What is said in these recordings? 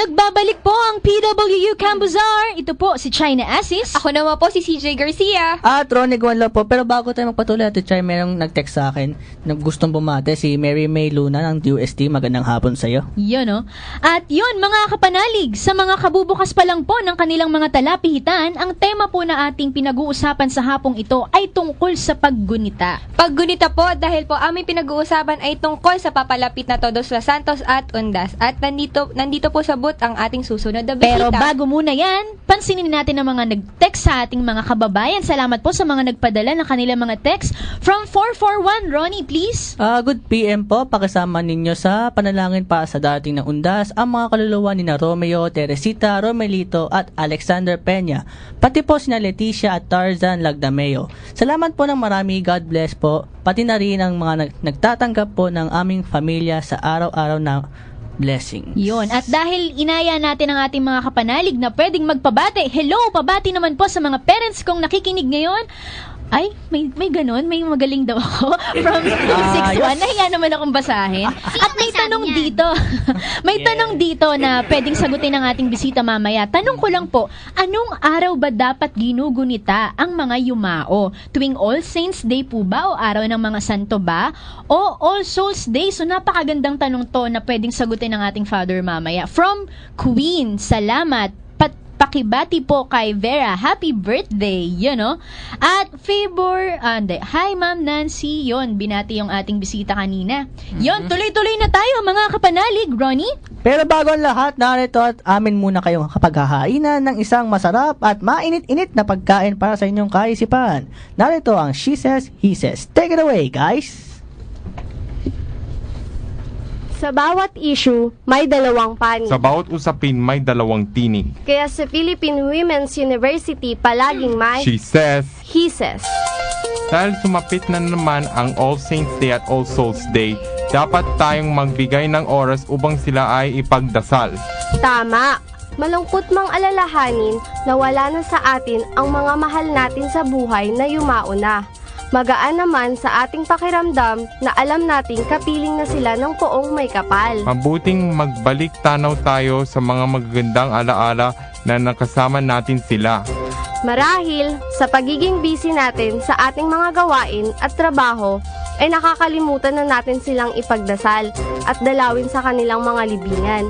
Nagbabalik po ang PWU Cambuzar. Ito po si China Asis. Ako naman po si CJ Garcia. At Ronnie Guanlo po. Pero bago tayo magpatuloy, Ate Chay, merong nag-text sa akin na gustong bumate, si Mary May Luna ng DUST. Magandang hapon sa'yo. Yun, no? At yun, mga kapanalig, sa mga kabubukas pa lang po ng kanilang mga talapihitan, ang tema po na ating pinag-uusapan sa hapong ito ay tungkol sa paggunita. Paggunita po dahil po aming pinag-uusapan ay tungkol sa papalapit na Todos los Santos at Undas. At nandito po sa booth ang ating susunod na bisita. Pero bago muna yan, pansinin natin ang mga nag-text sa ating mga kababayan. Salamat po sa mga nagpadala ng kanilang mga text. From 441, Ronnie, please. Good PM po. Pakisama ninyo sa panalangin para sa dating na Undas ang mga kaluluwa ni na Romeo, Teresita, Romelito at Alexander Peña. Pati po sina Leticia at Tarzan Lagdameo. Salamat po ng marami. God bless po. Pati na rin ang mga nagtatanggap po ng aming pamilya sa araw-araw na blessings. Yun. At dahil inaya natin ang ating mga kapanalig na pwedeng magpabate, hello, pabati naman po sa mga parents kong nakikinig ngayon. Ay, may ganun, may magaling daw ako. From 261, nahiya naman akong basahin. At may tanong dito. May tanong dito na pwedeng sagutin ng ating bisita mamaya. Tanong ko lang po, anong araw ba dapat ginugunita ang mga yumao? Tuwing All Saints Day po ba o araw ng mga santo ba? O All Souls Day? So napakagandang tanong to na pwedeng sagutin ng ating father mamaya. From Queen, salamat. Pakibati po kay Vera. Happy birthday, you know. At favor, hi Ma'am Nancy, yon binati yung ating bisita kanina. Yon, tuloy-tuloy na tayo mga kapanalig, Ronnie. Pero bago ang lahat, narito at amin muna kayong kapaghahainan ng isang masarap at mainit-init na pagkain para sa inyong kaisipan. Narito ang She Says, He Says. Take it away, guys! Sa bawat issue, may dalawang panig. Sa bawat usapin, may dalawang tinig. Kaya sa Philippine Women's University, palaging may She says, He Says. dahil sumapit na naman ang All Saints Day at All Souls Day, dapat tayong magbigay ng oras upang sila ay ipagdasal. Tama. Malungkot mang alalahanin na wala na sa atin ang mga mahal natin sa buhay na yumao na. Magaan naman sa ating pakiramdam na alam nating kapiling na sila ng poong may kapal. Mabuting magbalik tanaw tayo sa mga magagandang alaala na nakasama natin sila. Marahil, sa pagiging busy natin sa ating mga gawain at trabaho, ay nakakalimutan na natin silang ipagdasal at dalawin sa kanilang mga libingan.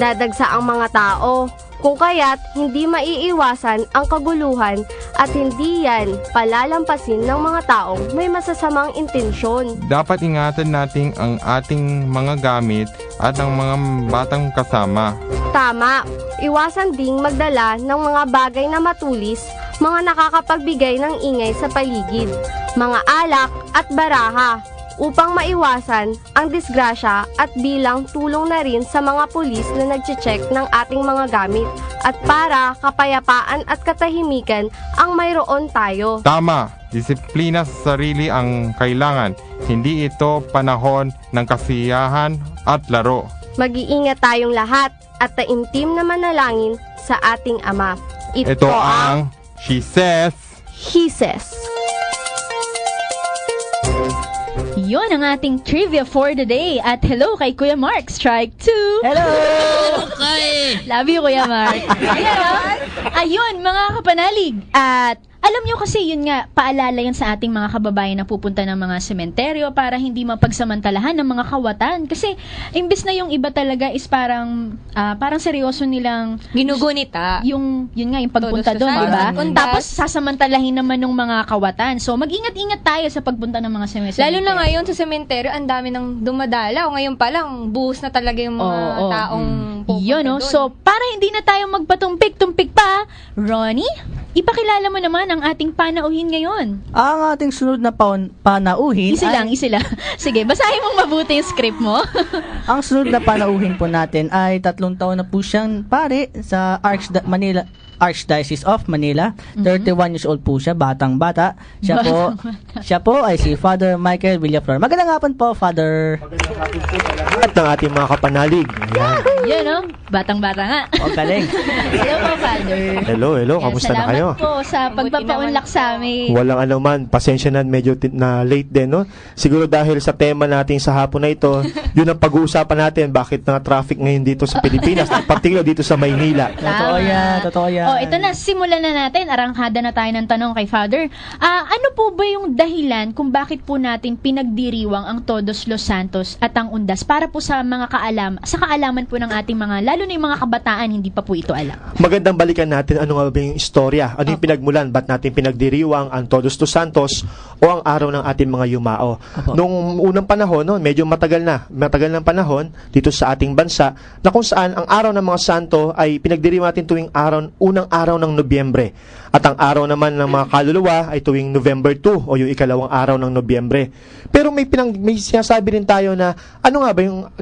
Dadagsa ang mga tao, kung kaya't hindi maiiwasan ang kaguluhan at hindi yan palalampasin ng mga taong may masasamang intensyon. Dapat ingatan natin ang ating mga gamit at ang mga batang kasama. Tama, iwasan ding magdala ng mga bagay na matulis, mga nakakapagbigay ng ingay sa paligid, mga alak at baraha, upang maiwasan ang disgrasya at bilang tulong na rin sa mga pulis na nagche-check ng ating mga gamit at para kapayapaan at katahimikan ang mayroon tayo. Tama, disiplina sa sarili ang kailangan. Hindi ito panahon ng kasiyahan at laro. Mag-iingat tayong lahat at taimtim na manalangin sa ating Ama. Ito ang She Says, He Says. Yun ang ating trivia for the day. At hello kay Kuya Mark, strike 2. Hello! Love you, Kuya Mark. Ayun, mga kapanalig. At alam nyo kasi yun nga, paalala yan sa ating mga kababayan na pupunta ng mga sementeryo para hindi mapagsamantalahan ng mga kawatan. Kasi imbes na yung iba talaga is parang seryoso nilang Ginugunita. yun nga, yung pagpunta Todos doon, los di ba? Santos. Tapos sasamantalahin naman ng mga kawatan. So mag-ingat-ingat tayo sa pagpunta ng mga sementeryo. Lalo na ngayon sa sementeryo, ang dami ng dumadalaw. Ngayon pa lang, buhos na talaga yung mga Oo. taong pupunta Yun, no? doon. So, para hindi na tayo magpatumpik-tumpik pa, Ronnie, ipakilala mo naman ang ating panauhin ngayon. Ang ating sunod na panauhin Easy lang. Sige, basahin mong mabuti yung script mo. Ang sunod na panauhin po natin ay 3 taon na po siyang pare sa Archdiocese of Manila. 31 years old po siya, batang-bata. Siya po ay si Father Michael Villaflor. Magandang hapon po, Father. At ng ating mga kapanalig. Ayan. Yan, no? Batang-bata nga. O, galing. Hello po, Father. Hello, Yan, kamusta na kayo? Salamat po sa pagpapaunlak sa amin. Walang anuman, pasensya na medyo na late din, no? Siguro dahil sa tema natin sa hapon na ito, yun ang pag-uusapan natin, bakit na traffic ngayon dito sa Pilipinas, particular dito sa Maynila. Totoo yan, totoo yan. Oh, ito na, simulan na natin. Arangkada na tayo ng tanong kay Father. Ano po ba yung dahilan kung bakit po natin pinagdiriwang ang Todos los Santos at ang Undas para po sa mga kaalaman po ng ating mga, lalo na yung mga kabataan, hindi pa po ito alam. Magandang balikan natin ano nga ba yung istorya, ano yung pinagmulan, ba't natin pinagdiriwang ang Todos los Santos o ang araw ng ating mga yumao. Nung unang panahon, no, medyo matagal ng panahon dito sa ating bansa, na kung saan ang araw ng mga santo ay pinagdiriwang natin tuwing unang araw ng Nobyembre. At ang araw naman ng mga kaluluwa ay tuwing November 2 o yung ikalawang araw ng Nobyembre. Pero may sinasabi rin tayo na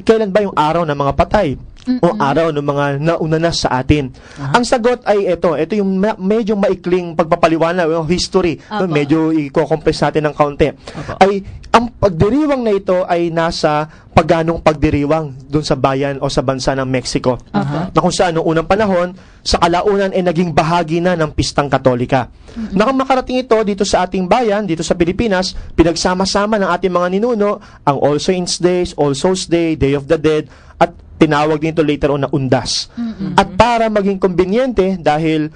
kailan ba yung araw ng mga patay? O araw ng mga nauna na sa atin. Ang sagot ay ito yung medyo maikling pagpapaliwanag, yung history, no, medyo i-compress natin ng kaunti. Ay ang pagdiriwang na ito ay nasa paganong pagdiriwang doon sa bayan o sa bansa ng Mexico. Na kung saan noong unang panahon, sa kalaunan ay naging bahagi na ng pistang Katolika. Nang makarating ito dito sa ating bayan, dito sa Pilipinas, pinagsama-sama ng ating mga ninuno ang All Saints Day, All Souls Day, Day of the Dead, at tinawag din ito later on na Undas. At para maging konbinyente, dahil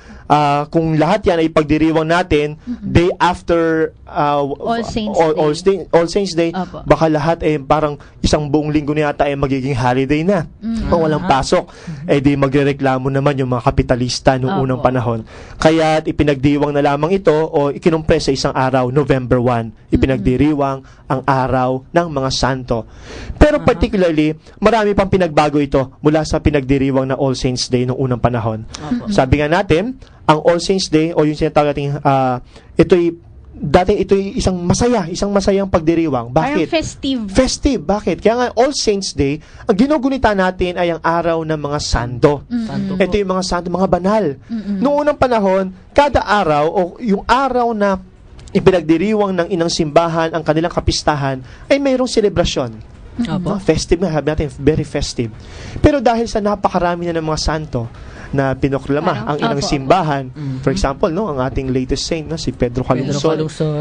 kung lahat yan ay pagdiriwang natin, day after All Saints Day, Opo. baka lahat ay parang isang buong linggo na yata ay magiging holiday na. Kung walang pasok, di magrereklamo naman yung mga kapitalista noong Opo. unang panahon. Kaya ipinagdiwang na lamang ito o ikinumpres sa isang araw, November 1, ipinagdiriwang ang araw ng mga santo. Pero particularly, marami pang pinagbago ito mula sa pinagdiriwang na All Saints Day noong unang panahon. Sabi nga natin, ang All Saints Day o yung sinatawag natin, ito'y isang masayang pagdiriwang. Bakit? Parang festive. Festive. Bakit? Kaya nga All Saints Day, ang ginugunita natin ay ang araw ng mga santo. Ito yung mga santo, mga banal. Noong unang panahon, kada araw o yung araw na ipinagdiriwang ng inang simbahan ang kanilang kapistahan ay mayroong selebrasyon. Festive nga, sabi natin, very festive. Pero dahil sa napakarami na ng mga santo na pinoklama ang inang simbahan, for example, no, ang ating latest saint, no, si Pedro Calungsod,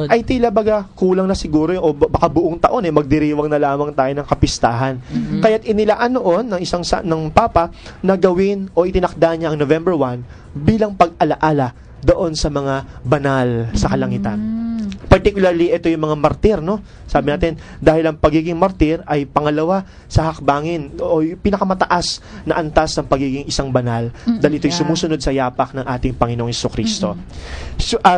ay tila baga kulang na siguro o baka buong taon magdiriwang na lamang tayo ng kapistahan. Kaya't inilaan noon ng Papa na gawin o itinakda niya ang November 1 bilang pag-alaala doon sa mga banal sa kalangitan. Particularly, ito yung mga martir, no? Sabi natin, dahil ang pagiging martir ay pangalawa sa hakbangin o yung pinakamataas na antas ng pagiging isang banal dahil ito'y sumusunod sa yapak ng ating Panginoong Jesucristo.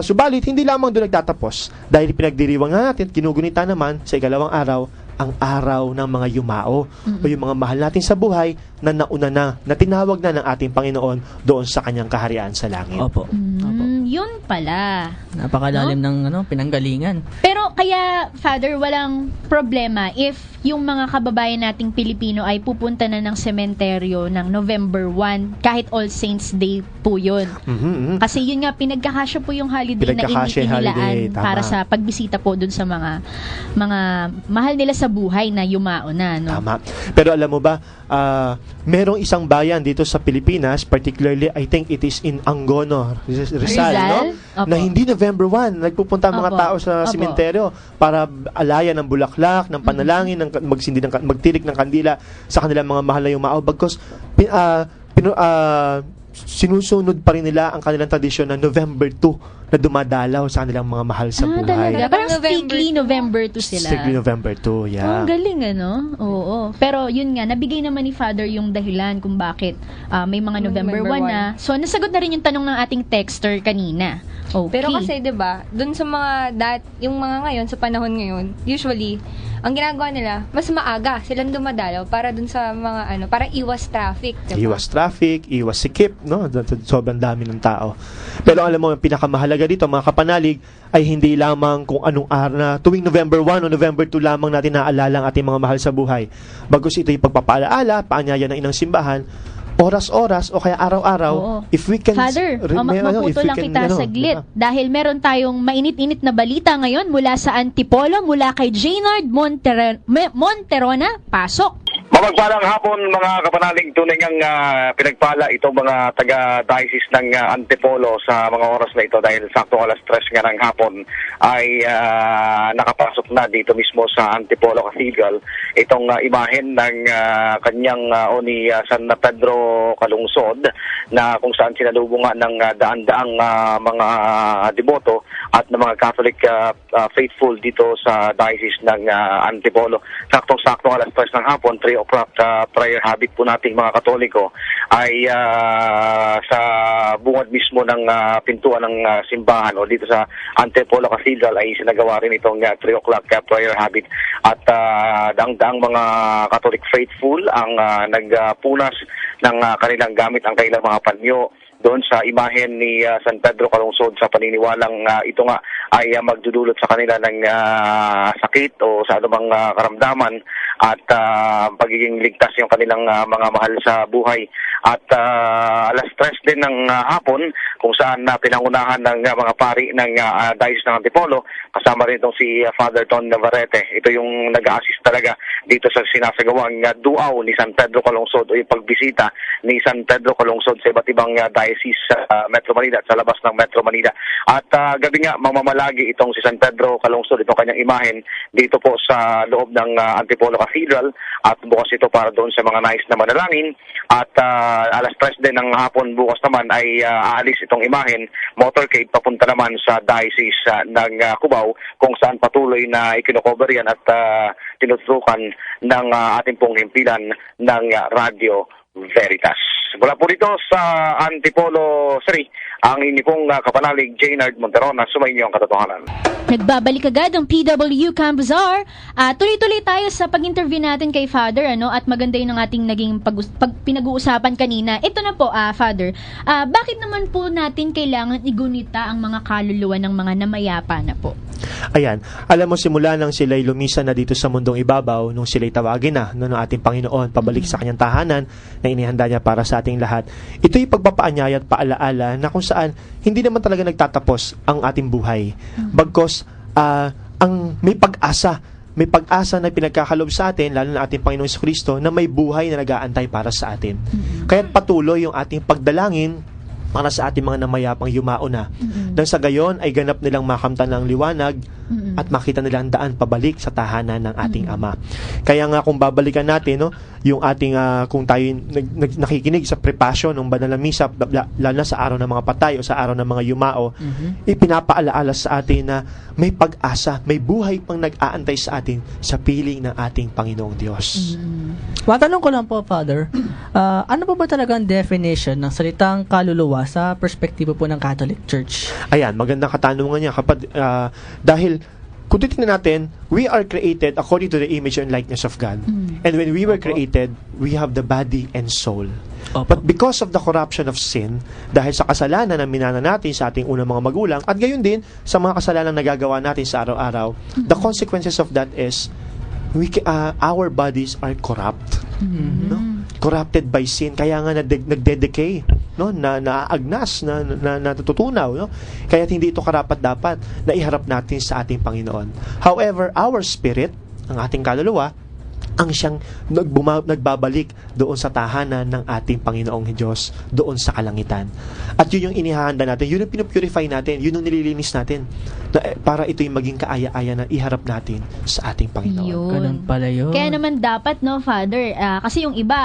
Subalit, hindi lamang doon nagtatapos dahil pinagdiriwang na natin, ginugunita naman sa ikalawang araw ang araw ng mga yumao o yung mga mahal natin sa buhay na nauna na tinawag na ng ating Panginoon doon sa kanyang kaharian sa langit. Opo. Yun pala. Napakalalim ng pinanggalingan. Pero kaya, Father, walang problema if yung mga kababayan nating Pilipino ay pupunta na ng sementeryo ng November 1 kahit All Saints Day po yun. Kasi yun nga, pinagkakasya po yung holiday na inilaan para sa pagbisita po dun sa mga mahal nila sa buhay na yumao na. No? Tama. Pero alam mo ba, merong isang bayan dito sa Pilipinas, particularly, I think it is in Angono, Rizal, no? Opo. Na hindi November 1, nagpupunta ang mga tao sa sementeryo para alayan ng bulaklak, ng panalangin, magtirik ng kandila sa kanilang mga mahal na yumao. Bagkus, sinusunod pa rin nila ang kanilang tradisyon na November 2 na dumadalaw sa kanilang mga mahal sa buhay. Talaga? Parang strictly November 2 sila. Strictly November 2, yeah. Ang galing, ano? Oo. Pero yun nga, nabigay naman ni Father yung dahilan kung bakit may mga November 1 na. So, nasagot na rin yung tanong ng ating texter kanina. Okay. Pero kasi, 'di ba, dun sa mga yung mga ngayon sa panahon ngayon, usually ang ginagawa nila, mas maaga silang dumadalaw para dun sa mga para iwas traffic, 'di ba? Iwas traffic, iwas sikip, no? Sobrang dami ng tao. Pero alam mo, ang pinakamahalaga dito, mga kapanalig, ay hindi lamang kung anong araw na tuwing November 1 o November 2 lamang natin naaalala ang ating mga mahal sa buhay. Bagkus ito yung pagpapaalaala, paanyaya ng inang simbahan, oras-oras o kaya araw-araw, Oo. if we can Father, if maputo we lang can, kita saglit. Dahil meron tayong mainit-init na balita ngayon mula sa Antipolo, mula kay Jaynard Monterona. Pasok! Mapagpalang hapon mga kapanalig, tunay ngang pinagpala itong mga taga-diocese ng Antipolo sa mga oras na ito dahil sakto alas 3 nga ng hapon ay nakapasok na dito mismo sa Antipolo Cathedral itong imahen ng kanyang o ni San Pedro Calungsod na kung saan sinalubungan ng daan-daang mga deboto at ng mga Catholic faithful dito sa diocese ng Antipolo. Sakto alas 3 ng hapon, 3 o'clock prayer habit po nating mga Katoliko ay sa bungad mismo ng pintuan ng simbahan o dito sa Antipolo Cathedral ay sinagawa rin itong 3 o'clock prayer habit at daang-daang mga Catholic faithful ang nagpunas ng kanilang gamit, ang kanilang mga panyo doon sa imahen ni San Pedro Calungsod sa paniniwalang ito nga ay magdudulot sa kanila ng sakit o sa anumang karamdaman at pagiging ligtas yung kanilang mga mahal sa buhay. At alas 3 din ng hapon kung saan pinangunahan ng mga pari ng Diocese ng Antipolo, kasama rin itong si Father Ton Navarrete. Ito yung nag-assist talaga dito sa sinasagawang duaw ni San Pedro Calungsod o yung pagbisita ni San Pedro Calungsod sa iba't ibang diocese sa Metro Manila at sa labas ng Metro Manila. At gabi nga mamamalagi itong si San Pedro Calungsod, itong kanyang imahen dito po sa loob ng Antipolo Cathedral at bukas ito para doon sa mga nais na manalangin. At alas 3 din ng hapon bukas naman ay aalis itong imahen, motorcade papunta naman sa diocese ng Cubao kung saan patuloy na ikinocover yan at tinutukan ng ating pong himpilan ng Radio Veritas. Mula po dito sa Antipolo 3, ang inyo pong kapanalig Jaynard Monterona, sumainyo ang katotohanan. Nagbabalik agad ang PW Camp Bazaar. Tuloy-tuloy tayo sa pag-interview natin kay Father, at maganda yun ang ating naging pinag-uusapan kanina. Ito na po, Father. Bakit naman po natin kailangan igunita ang mga kaluluwa ng mga namayapa na po? Ayan, alam mo simula nang sila'y lumisan na dito sa mundong ibabaw, nung sila'y tawagin na ng ating Panginoon pabalik sa kanyang tahanan na inihanda niya para sa ating lahat. Ito'y pagpapaanyaya at paalaala na kung saan hindi naman talaga nagtatapos ang ating buhay. Bagkos ang may pag-asa na pinagkakalob sa atin, lalo na ating Panginoon Kristo, na may buhay na nag-aantay para sa atin. Kaya't patuloy yung ating pagdalangin para sa ating mga namayapang yumao na. Nang sa gayon ay ganap nilang makamtan ng liwanag at makita nilang daan pabalik sa tahanan ng ating Ama. Kaya nga kung babalikan natin yung ating kung tayo nakikinig sa prepasyon ng banal na misa, lalo na sa araw ng mga patay o sa araw ng mga yumao, ipinapaalaala sa atin na may pag-asa, may buhay pang nag-aantay sa atin sa piling ng ating Panginoong Diyos. Matanong ko lang po, Father, ano po ba talaga ang definition ng salitang kaluluwa sa perspektibo po ng Catholic Church? Ayan, magandang katanungan niya dahil kung titingnan natin, we are created according to the image and likeness of God. And when we were created, we have the body and soul. But because of the corruption of sin, dahil sa kasalanan na minana natin sa ating unang mga magulang, at gayon din sa mga kasalanan na nagagawa natin sa araw-araw, the consequences of that is our bodies are corrupt. Corrupted by sin, kaya nga nagde-decay, naaagnas, natututunaw, kaya hindi ito karapat-dapat na iharap natin sa ating Panginoon. However, our spirit, ang ating kaluluwa, ang siyang nagbabalik doon sa tahanan ng ating Panginoong Diyos, doon sa kalangitan. At yun yung inihahanda natin, yun yung pinupurify natin, yun yung nililinis natin, para ito yung maging kaaya-aya na iharap natin sa ating Panginoon. Ganun pala yun. Kaya naman dapat, Father, kasi yung iba,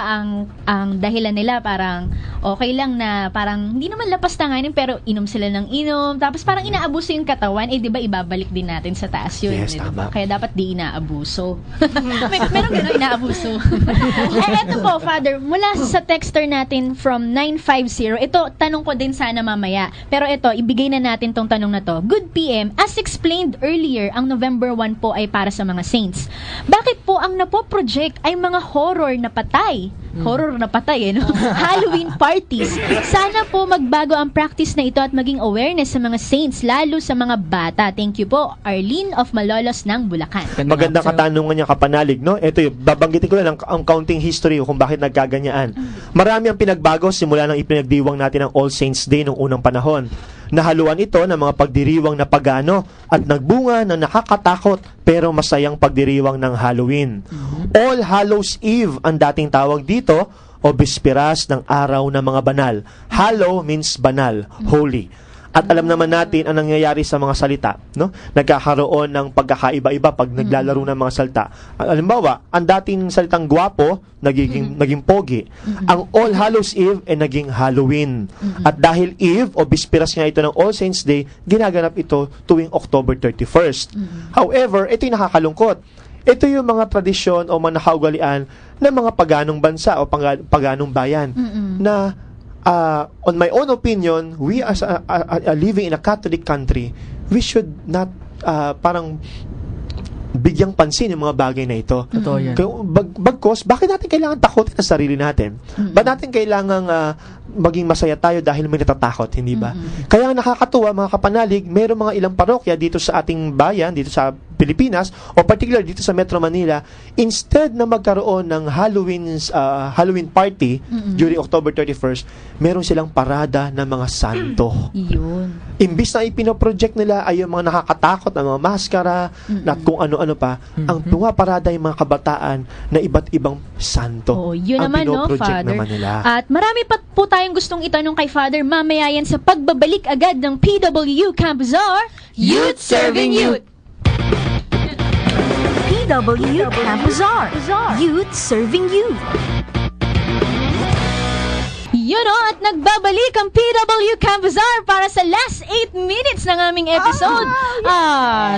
ang dahilan nila parang okay lang na parang hindi naman lapas tanganin pero inom sila ng inom, tapos parang inaabuso yung katawan, di ba ibabalik din natin sa taas yun. Yes, tama. Kaya dapat di inaabuso. Meron gano'n, inaabuso. Eto po, Father, mula sa texter natin from 950, ito, tanong ko din sana mamaya. Pero ito, ibigay na natin tong tanong na to. Good PM, as explained earlier, ang November 1 po ay para sa mga saints. Bakit po ang napoproject ay mga horror na patay? Horror na patay, Halloween parties. Sana po magbago ang practice na ito at maging awareness sa mga saints, lalo sa mga bata. Thank you po, Arlene of Malolos ng Bulacan. Magandang katanungan niya, kapanalig, Ito yung babanggitin ko lang ang counting history kung bakit nagkaganyaan. Marami ang pinagbago simula nang ipinagdiwang natin ang All Saints Day noong unang panahon. Nahaluan ito ng mga pagdiriwang na pagano at nagbunga ng nakakatakot pero masayang pagdiriwang ng Halloween. All Hallows Eve ang dating tawag dito o bisperas ng araw ng mga banal. Hallow means banal, holy. At alam naman natin ang nangyayari sa mga salita, no? Nagkakaroon ng pagkakaiba-iba pag naglalaro ng mga salita. Halimbawa, ang dating salitang gwapo, naging pogi. Ang All Hallows Eve ay naging Halloween. At dahil Eve o bisperas nga ito ng All Saints Day, ginaganap ito tuwing October 31st. However, ito'y nakakalungkot. Ito yung mga tradisyon o mga nakaugalian ng mga paganong bansa o paganong bayan na on my own opinion, we as living in a Catholic country, we should not parang bigyang pansin yung mga bagay na ito. Totoo yan. Bagkos, bakit natin kailangan takutin ang sarili natin? Ba't natin kailangan maging masaya tayo dahil may natatakot, hindi ba? Kaya nakakatuwa, mga kapanalig, mayroong mga ilang parokya dito sa ating bayan, dito sa Pilipinas, o particular dito sa Metro Manila, instead na magkaroon ng Halloween party during October 31st, meron silang parada ng mga santo. Yun. Imbis na ipinoproject nila ay yung mga nakakatakot na mga maskara at kung ano-ano pa, ang pumaparada yung mga kabataan na iba't ibang santo. Oo, yun ang naman, no, pinoproject Father? naman nila. At marami pa po tayong gustong itanong kay Father mamaya yan sa pagbabalik agad ng PWU Camp Bazaar, Youth Serving Youth! PWU Camp Bazaar. Youth Serving Youth. Yun o, at nagbabalik ang PW Camp Bazaar para sa last 8 minutes ng aming episode.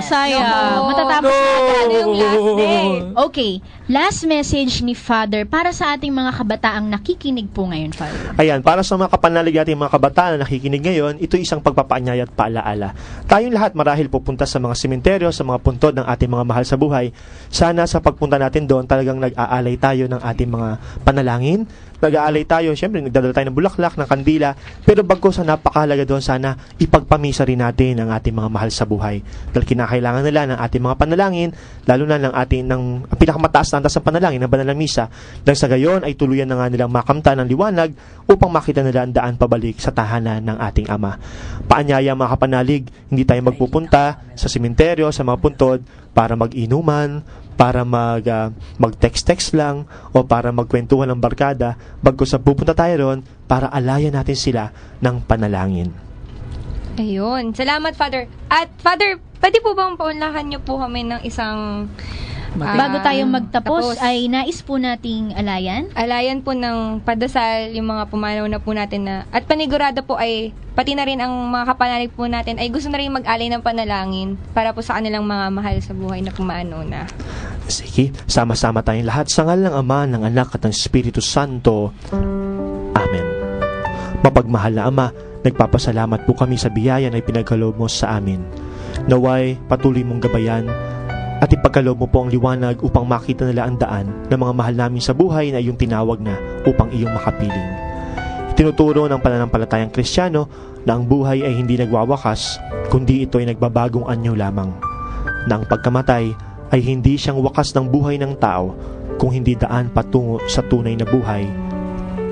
Sayang. No. Matatapos na agad yung last day. No. Okay, last message ni Father para sa ating mga kabataang nakikinig po ngayon, Father. Ayan, para sa mga kapanalig natin mga kabataan na nakikinig ngayon, ito isang pagpapaanyaya at paalaala. Tayong lahat marahil pupunta sa mga sementeryo, sa mga puntod ng ating mga mahal sa buhay. Sana sa pagpunta natin doon, talagang nag-aalay tayo ng ating mga panalangin. Nag-aalay tayo, syempre nagdadala tayo ng bulaklak, ng kandila, pero bagkus sa napakahalaga doon, sana ipagpamisa rin natin ang ating mga mahal sa buhay. Dahil kinakailangan nila ng ating mga panalangin, lalo na ng ating pinakamataas na antas ng panalangin, ng banal na misa, dahil sa gayon ay tuluyan na nga nilang makamta ng liwanag upang makita nila ang daan pabalik sa tahanan ng ating Ama. Paanyaya mga kapanalig, hindi tayo magpupunta sa sementeryo, sa mga puntod, para mag-inuman, para mag-text-text lang, o para magkwentuhan ng barkada, bagkus sa pupunta tayo ron, para alayan natin sila ng panalangin. Ayun. Salamat, Father. At, Father, pwede po bang paunlakan niyo po kami ng isang... Bago tayo magtapos, tapos, ay nais po nating alayan. alayan po ng padasal yung mga pumanaw na po natin na, at panigurado po ay, pati na rin ang mga kapanalig po natin, ay gusto na rin mag-alay ng panalangin para po sa kanilang mga mahal sa buhay na pumanaw na. Sige, sama-sama tayong lahat sa ngalan ng Ama, ng Anak at ng Espiritu Santo. Amen. Mapagmahal na Ama, nagpapasalamat po kami sa biyaya na ipinagkaloob mo sa amin. Naway, patuloy mong gabayan at ipagkaloob mo po ang liwanag upang makita nila ang daan ng mga mahal namin sa buhay na iyong tinawag na upang iyong makapiling. Tinuturo ng pananampalatayang Kristiyano na ang buhay ay hindi nagwawakas, kundi ito ay nagbabagong anyo lamang. Na ang pagkamatay ay hindi siyang wakas ng buhay ng tao, kung hindi daan patungo sa tunay na buhay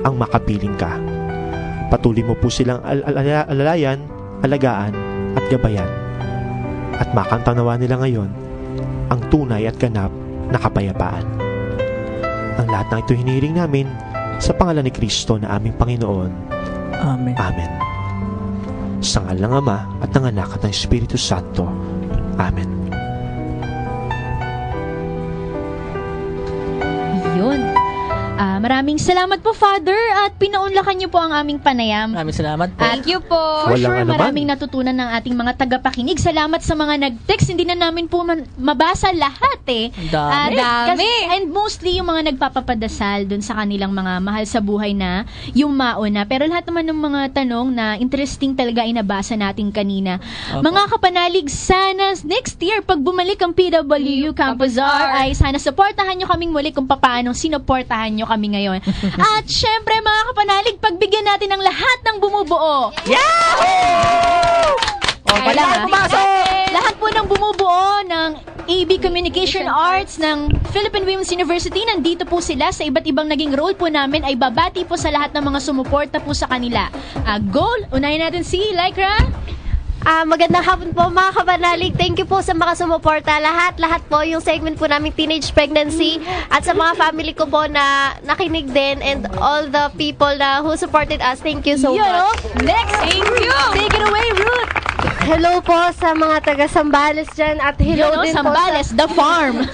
ang makapiling ka. Patuloy mo po silang alalayan, alagaan at gabayan. At makantanawa nila ngayon ang tunay at ganap na kapayapaan. Ang lahat ng ito hinihiling namin sa pangalan ni Kristo na aming Panginoon. Amen. Amen. Sa ngalan ng Ama at ng Anak at ng Espiritu Santo. Amen. Yun. Maraming salamat po, Father, at pinaunlakan niyo po ang aming panayam. Maraming salamat po. Thank you po. For Walang sure, anuman. maraming natutunan ng ating mga tagapakinig. Salamat sa mga nag-text. Hindi na namin po mabasa lahat eh. Dami. Dami. And mostly yung mga nagpapapadasal dun sa kanilang mga mahal sa buhay na yung mauna. Pero lahat naman ng mga tanong na interesting talaga ay nabasa natin kanina. Opo. Mga kapanalig, sana next year, pag bumalik ang PWU Camp Bazaar, ay sana supportahan nyo kaming muli kung paano sinuportahan nyo kami ngayon. At syempre mga kapanalig, pagbigyan natin ng lahat ng bumubuo. Yahoo! Lahat po ng bumubuo ng AB Communication Arts ng Philippine Women's University. Nandito po sila sa iba't ibang naging role po namin. Ay babati po sa lahat ng mga sumuporta po sa kanila. Goal, unahin natin si Lycra. Magandang hapon po mga kapanalig. Thank you po sa mga sumuporta. Lahat po yung segment po namin Teenage Pregnancy at sa mga family ko po na nakinig din and all the people na who supported us. Thank you so much. Next, thank you. Take it away, Ruth. Hello po sa mga taga Sambales dyan at hello din Sambales, po the farm.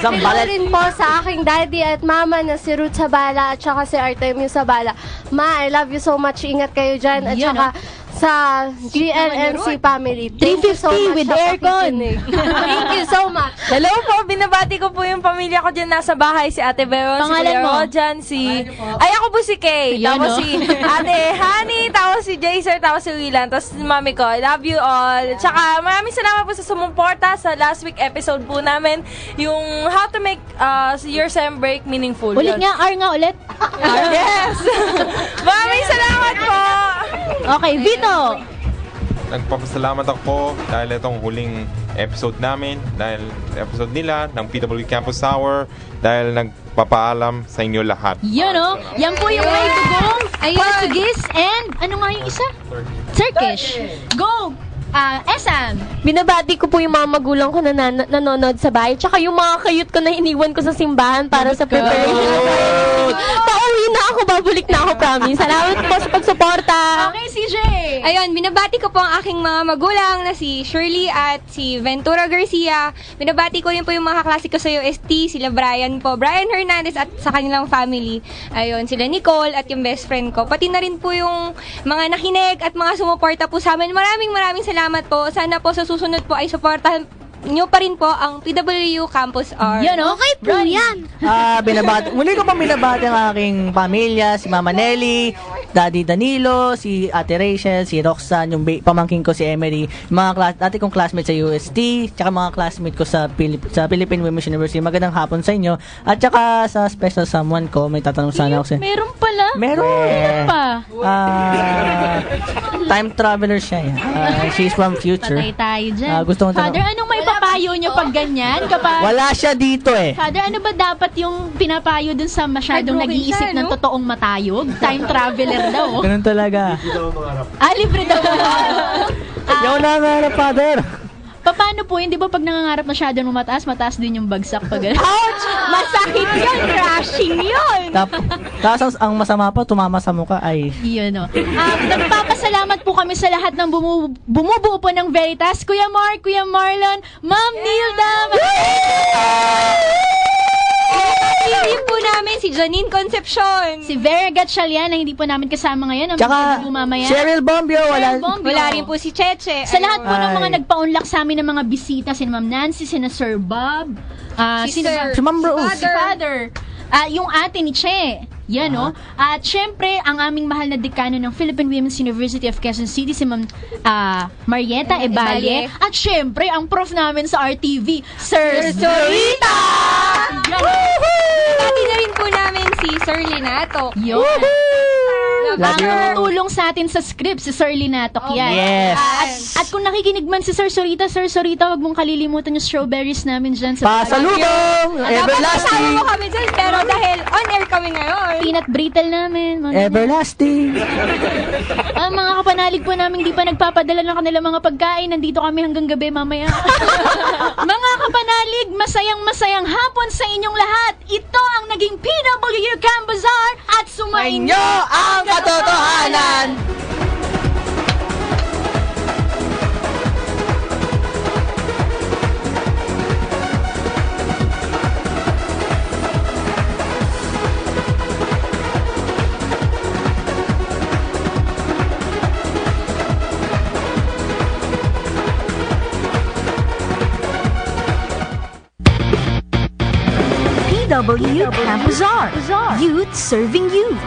Hello rin po sa aking daddy at mama na si Ruth Sabala at saka si Artemio Sabala. Ma, I love you so much. Ingat kayo dyan at saka sa GNNC family. Thank you so much with sa aircon. pakikinig. Thank you so much. Hello po, binabati ko po yung pamilya ko dyan nasa bahay, si Ate Veron, si Pangalan Kuya mo? Rojan, ay ako po si Kay, Yan, tapos no? si Ate Honey, tapos si Jaser, tapos si Willan, tapos si Mami ko. I love you all. Tsaka maraming salamat po sa sumuporta sa last week episode po namin, yung how to make your sem break meaningful. Ulit nga, R nga ulit. Yes! Maraming salamat po! Okay, Vito. Nagpapasalamat ako dahil itong huling episode namin, dahil episode nila ng PW Campus Hour, dahil nagpapaalam sa inyo lahat. Yan o. Yan po yung way to go. Portuguese and ano nga yung isa? Turkish. Go! Esam. Binabati ko po yung mga magulang ko na nanonood sa bahay. Tsaka yung mga kayut ko na iniwan ko sa simbahan para sa preparation. Pauwi na ako, babalik na ako, promise. Salamat po sa pagsuporta. Okay, CJ. Ayun, binabati ko po ang aking mga magulang na si Shirley at si Ventura Garcia. Binabati ko rin po yung mga kaklase ko sa UST, sila Brian Hernandez at sa kanilang family. Ayun, sila Nicole at yung best friend ko. Pati na rin po yung mga nakinig at mga sumuporta po sa amin. Maraming salamat po. Sana po sa susunod po ay suportahan nyo pa rin po ang PWU Campus R. Yan o. Okay po yan. Muli ko pang binabati ang aking pamilya, si Mama Nelly, Daddy Danilo, si Ate Rachel, si Roxanne, yung pamangkin ko si Emery, yung mga dati kong classmates sa UST, tsaka mga classmates ko sa Philippine Women's University. Magandang hapon sa inyo. At tsaka sa special someone ko, may tatanong sana ako sa... Meron pala. Meron pa. Time traveler siya. She's from future. Patay tayo dyan. Gusto ko Father, anong may papayo nyo pag ganyan? Wala siya dito eh. Father, ano ba dapat yung pinapayo dun sa masyadong nag-iisip ng totoong matayog? Time traveler daw. Ganun talaga. Libre daw. Yaw na nga, Father. Paano po, hindi ba pag nangangarap masyado ng mataas din yung bagsak pag ouch! Masakit yun! Crashing yun! Tapos ang masama pa, tumama sa mukha ay... Yun o. Nagpapasalamat po kami sa lahat ng bumubuo po ng Veritas. Kuya Mark, Kuya Marlon, Ma'am Nilda! Pili po namin si Janine Concepcion. Si Vera Gatchalian na hindi po namin kasama ngayon. Tsaka, Cheryl Bombio, wala Wala rin po si Cheche. Sa lahat po ng mga nagpa-unlock sa amin ng mga bisita, si Ma'am Nancy, si Sir Bob, Si Ma'am Rose. si Father, yung ate ni Che. Yan, no? At syempre, ang aming mahal na dekano ng Philippine Women's University of Quezon City, si Ma'am Marieta Eballe. At syempre, ang prof namin sa RTV, Sir Sorita! Pati na rin po namin si Sir Linato. Yun. Love you. Ang tumutulong sa atin sa script, si Sir Linatok yan. Yes. At kung nakikinig man si Sir Sorita, wag mong kalilimutan yung strawberries namin dyan sa Pasalubong! Kasama Everlasting! mo kami dyan, pero dahil on-air kami ngayon. peanut brittle namin. Everlasting! Ang mga kapanalig po namin di pa nagpapadala ng kanilang mga pagkain. Nandito kami hanggang gabi mamaya. Mga kapanalig, masayang hapon sa inyong lahat. Ito ang naging PWU Camp Bazaar at sumayin Inyo ang katotohanan! PW Camp Bazaar. Youth serving youth.